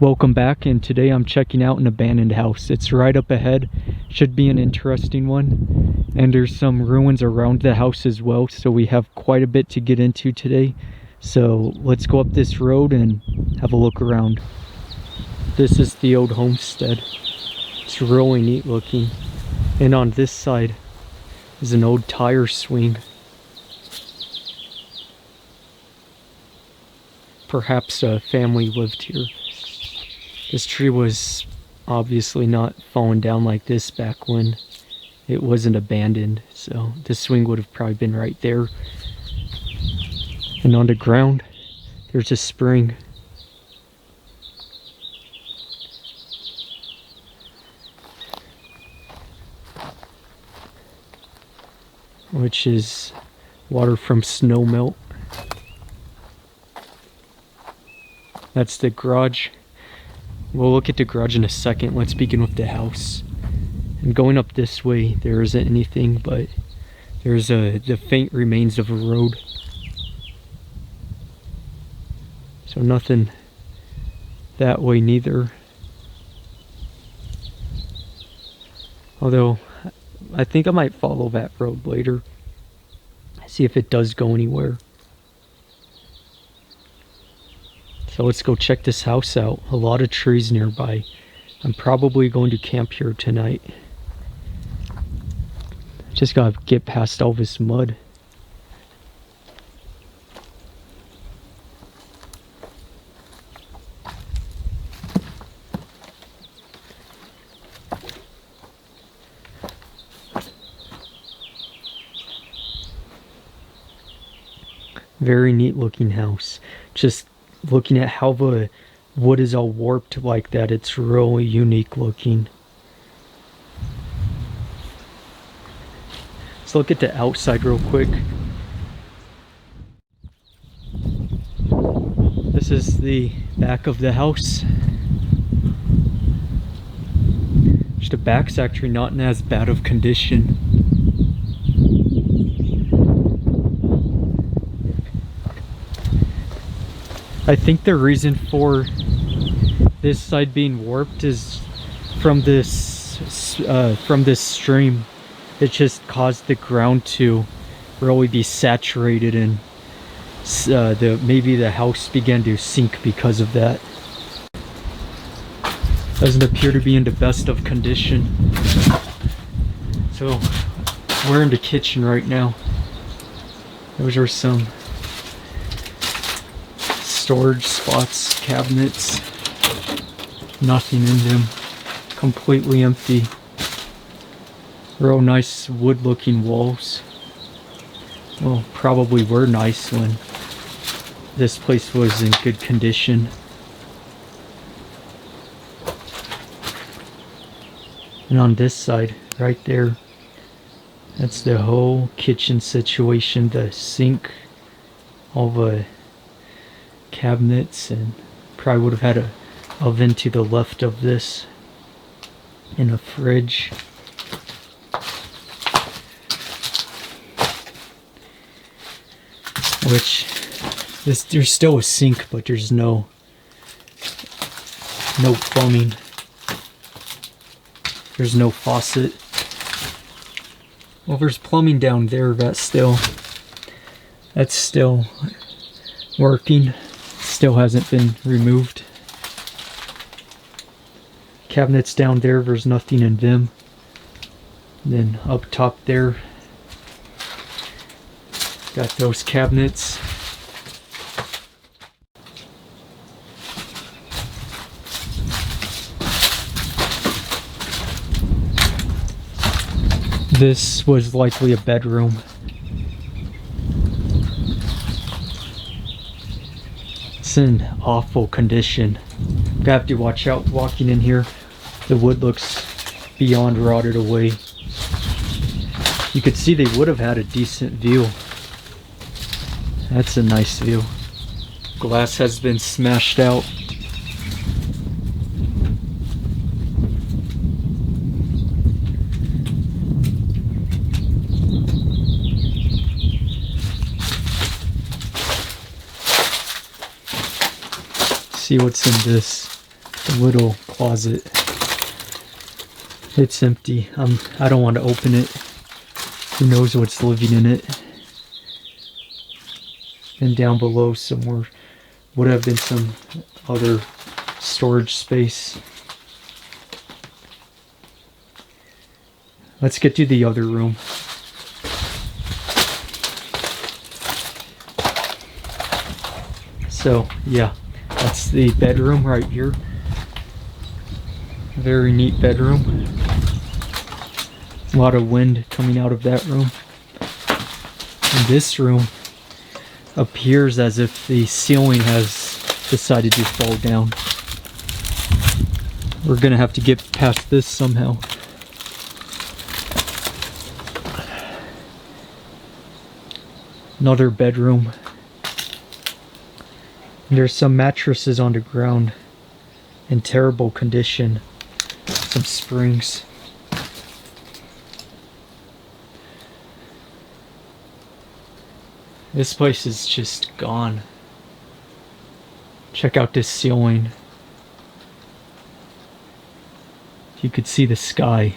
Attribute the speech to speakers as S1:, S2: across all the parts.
S1: Welcome back, and today I'm checking out an abandoned house. It's right up ahead. Should be an interesting one. And there's some ruins around the house as well, so we have quite a bit to get into today. So let's go up this road and have a look around. This is the old homestead. It's really neat looking. And on this side is an old tire swing. Perhaps a family lived here. This tree was obviously not fallen down like this back when it wasn't abandoned, so the swing would have probably been right there. And on the ground, there's a spring. Which is water from snow melt. That's the garage. We'll look at the garage in a second. Let's begin with the house. And going up this way, there isn't anything, but there's the faint remains of a road. So nothing that way neither. Although, I think I might follow that road later. See if it does go anywhere. So let's go check this house out. A lot of trees nearby. I'm probably going to camp here tonight. Just gotta get past all this mud. Very neat looking house. Just looking at how the wood is all warped like that, it's really unique looking. Let's look at the outside real quick. This is the back of the house. The back's actually not in as bad of condition. I think the reason for this side being warped is from this stream. It just caused the ground to really be saturated, and maybe the house began to sink because of that. Doesn't appear to be in the best of condition. So we're in the kitchen right now. Those are some storage spots, cabinets, nothing in them, completely empty. Real nice wood looking walls. Well, probably were nice when this place was in good condition. And on this side, right there, that's the whole kitchen situation, the sink, all the cabinets, and probably would have had a oven to the left of this, and a fridge. Which there's still a sink, but there's no plumbing. There's no faucet. Well, there's plumbing down there. That's still working. Still hasn't been removed. Cabinets down there, there's nothing in them. And then up top there, got those cabinets. This was likely a bedroom. It's in awful condition. I'm gonna have to watch out walking in here. The wood looks beyond rotted away. You could see they would have had a decent view. That's a nice view. Glass has been smashed out. See what's in this. The little closet. It's empty. I don't want to open it. Who knows what's living in it. And down below somewhere would have been some other storage space. Let's get to the other room. So yeah, that's the bedroom right here. Very neat bedroom. A lot of wind coming out of that room. And this room appears as if the ceiling has decided to fall down. We're gonna have to get past this somehow. Another bedroom. There's some mattresses on the ground in terrible condition. Some springs. This place is just gone. Check out this ceiling. You could see the sky.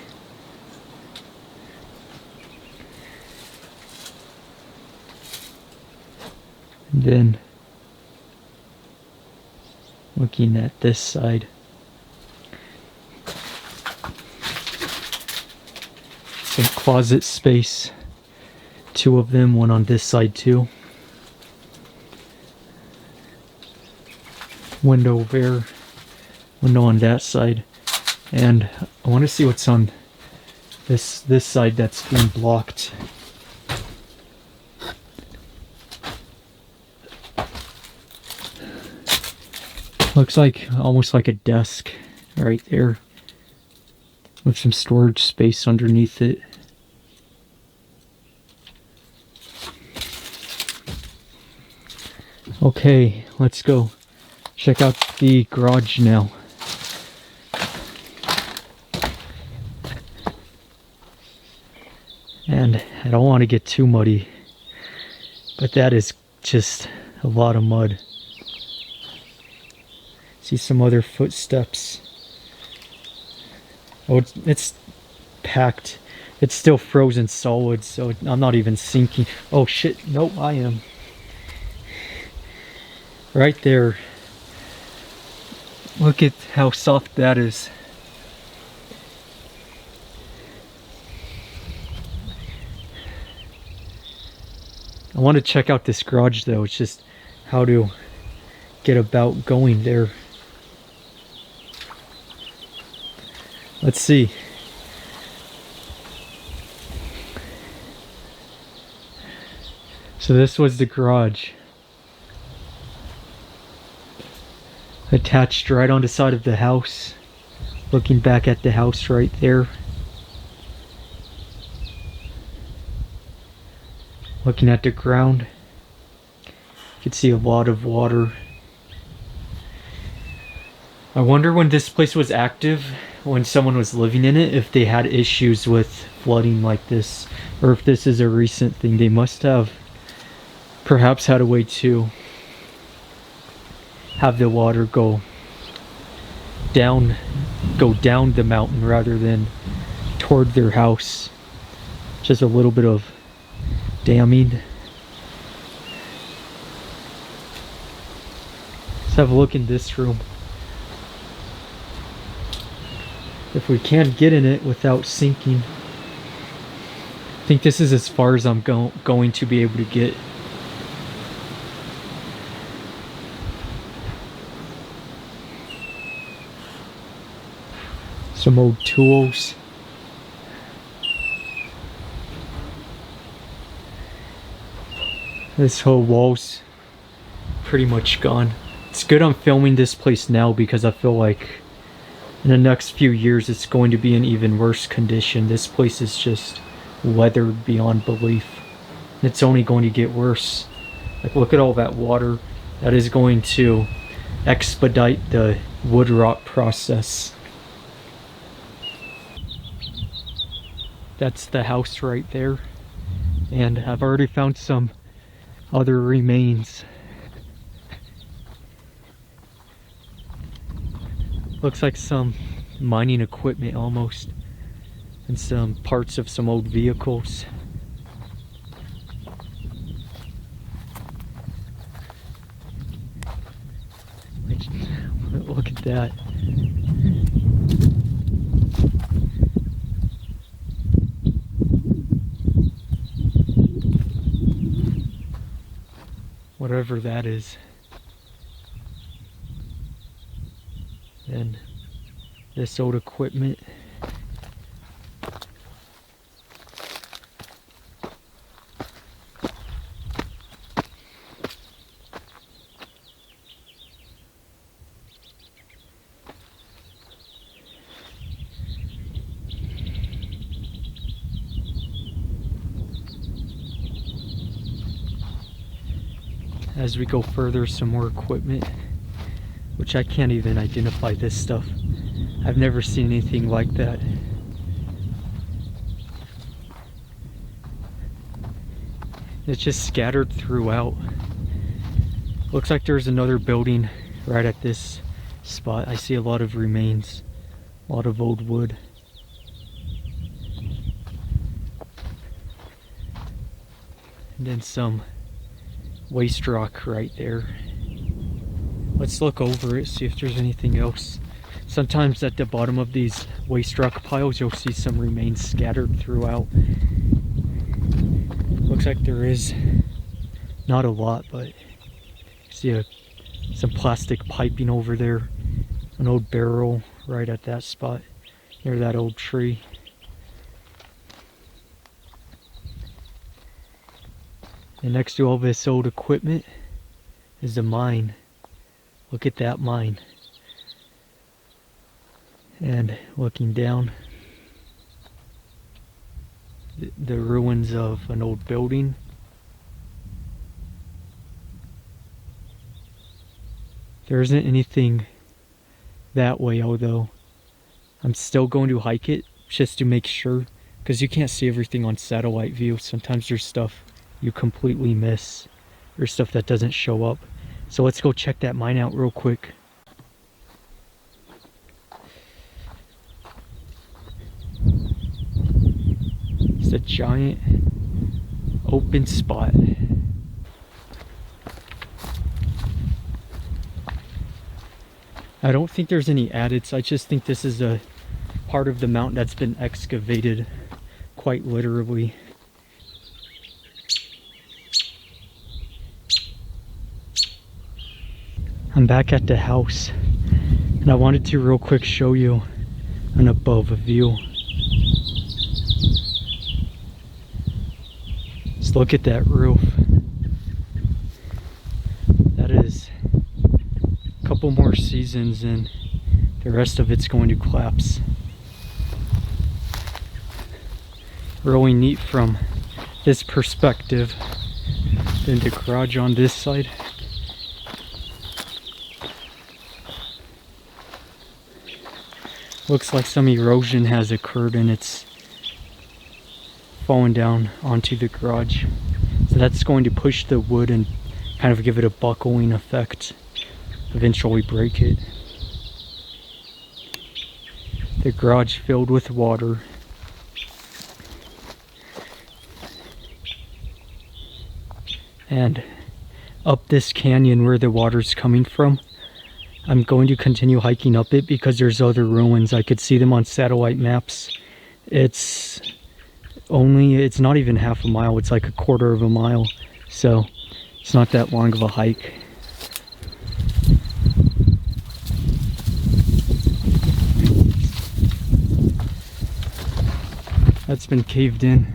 S1: And then looking at this side. Some closet space. Two of them, one on this side too. Window there, window on that side. And I want to see what's on this side that's being blocked. Looks like almost like a desk right there with some storage space underneath it. Okay, let's go check out the garage now. And I don't want to get too muddy, but that is just a lot of mud. See some other footsteps. Oh, it's packed. It's still frozen solid, so I'm not even sinking. Oh shit, nope, I am. Right there. Look at how soft that is. I want to check out this garage though. It's just how to get about going there. Let's see. So this was the garage. Attached right on the side of the house. Looking back at the house right there. Looking at the ground. You can see a lot of water. I wonder when this place was active, when someone was living in it, if they had issues with flooding like this, or if this is a recent thing. They must have perhaps had a way to have the water go down the mountain rather than toward their house. Just a little bit of damming. Let's have a look in this room. If we can't get in it without sinking. I think this is as far as I'm going to be able to get. Some old tools. This whole wall's pretty much gone. It's good I'm filming this place now because I feel like in the next few years it's going to be in even worse condition. This place is just weathered beyond belief. It's only going to get worse. Like, look at all that water. That is going to expedite the wood rot process. That's the house right there. And I've already found some other remains. Looks like some mining equipment almost, and some parts of some old vehicles. Look at that. Whatever that is. And this old equipment. As we go further, some more equipment, which I can't even identify this stuff. I've never seen anything like that. It's just scattered throughout. Looks like there's another building right at this spot. I see a lot of remains, a lot of old wood. And then some waste rock right there. Let's look over it, see if there's anything else. Sometimes at the bottom of these waste rock piles you'll see some remains scattered throughout. Looks like there is not a lot, but see some plastic piping over there. An old barrel right at that spot near that old tree. And next to all this old equipment is a mine. Look at that mine. And looking down, the ruins of an old building. There isn't anything that way, although I'm still going to hike it just to make sure, because you can't see everything on satellite view. Sometimes there's stuff you completely miss, or stuff that doesn't show up. So let's go check that mine out real quick. It's a giant open spot. I don't think there's any adits. I just think this is a part of the mountain that's been excavated, quite literally. I'm back at the house, and I wanted to real quick show you an above view. Just look at that roof. That is a couple more seasons and the rest of it's going to collapse. Really neat from this perspective. Then the garage on this side. Looks like some erosion has occurred and it's fallen down onto the garage. So that's going to push the wood and kind of give it a buckling effect. Eventually break it. The garage filled with water. And up this canyon where the water's coming from, I'm going to continue hiking up it because there's other ruins. I could see them on satellite maps. It's not even half a mile, it's like a quarter of a mile. So it's not that long of a hike. That's been caved in.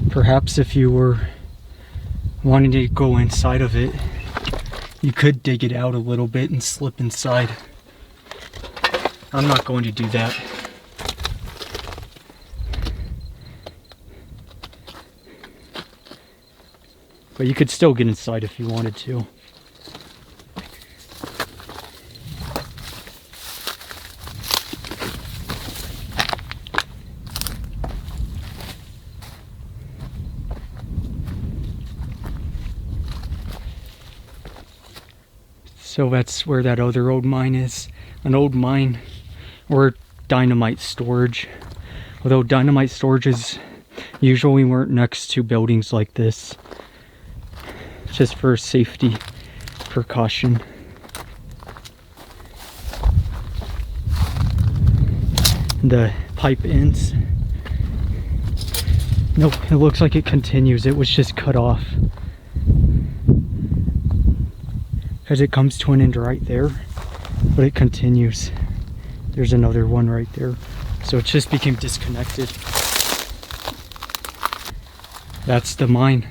S1: Perhaps if you were wanting to go inside of it, you could dig it out a little bit and slip inside. I'm not going to do that. But you could still get inside if you wanted to. So that's where that other old mine is. An old mine or dynamite storage. Although dynamite storages usually weren't next to buildings like this. Just for safety precaution. The pipe ends. Nope, it looks like it continues. It was just cut off. Because it comes to an end right there, but it continues. There's another one right there. So it just became disconnected. That's the mine.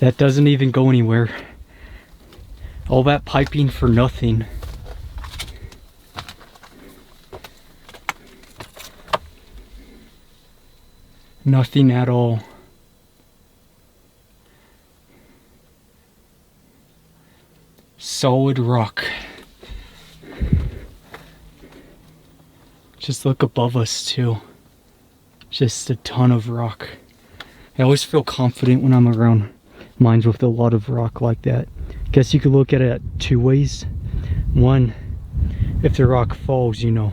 S1: That doesn't even go anywhere. All that piping for nothing. Nothing at all. Solid rock. Just look above us too. Just a ton of rock. I always feel confident when I'm around mines with a lot of rock like that. Guess you could look at it two ways. One, if the rock falls, you know,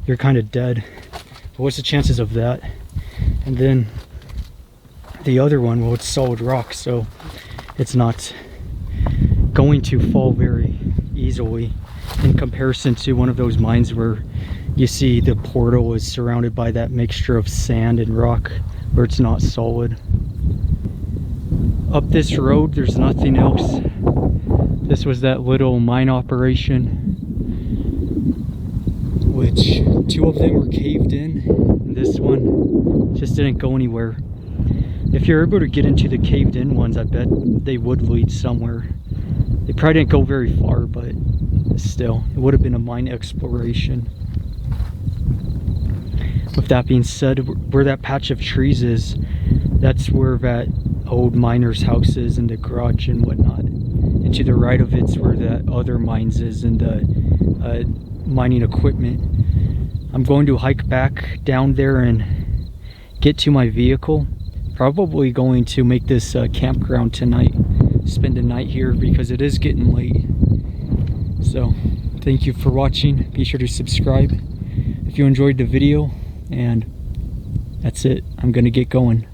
S1: you're kind of dead. But what's the chances of that? And then the other one, well, it's solid rock, so it's not going to fall very easily in comparison to one of those mines where you see the portal is surrounded by that mixture of sand and rock where it's not solid. Up this road, there's nothing else. This was that little mine operation, which two of them were caved in, and this one just didn't go anywhere. If you're able to get into the caved in ones, I bet they would lead somewhere. They probably didn't go very far, but still, it would have been a mine exploration. With that being said, where that patch of trees is, that's where that old miner's house is and the garage and whatnot. And to the right of it's where the other mines is and the mining equipment. I'm going to hike back down there and get to my vehicle. Probably going to make this campground tonight. Spend the night here because it is getting late. So thank you for watching. Be sure to subscribe if you enjoyed the video, and that's it. I'm gonna get going.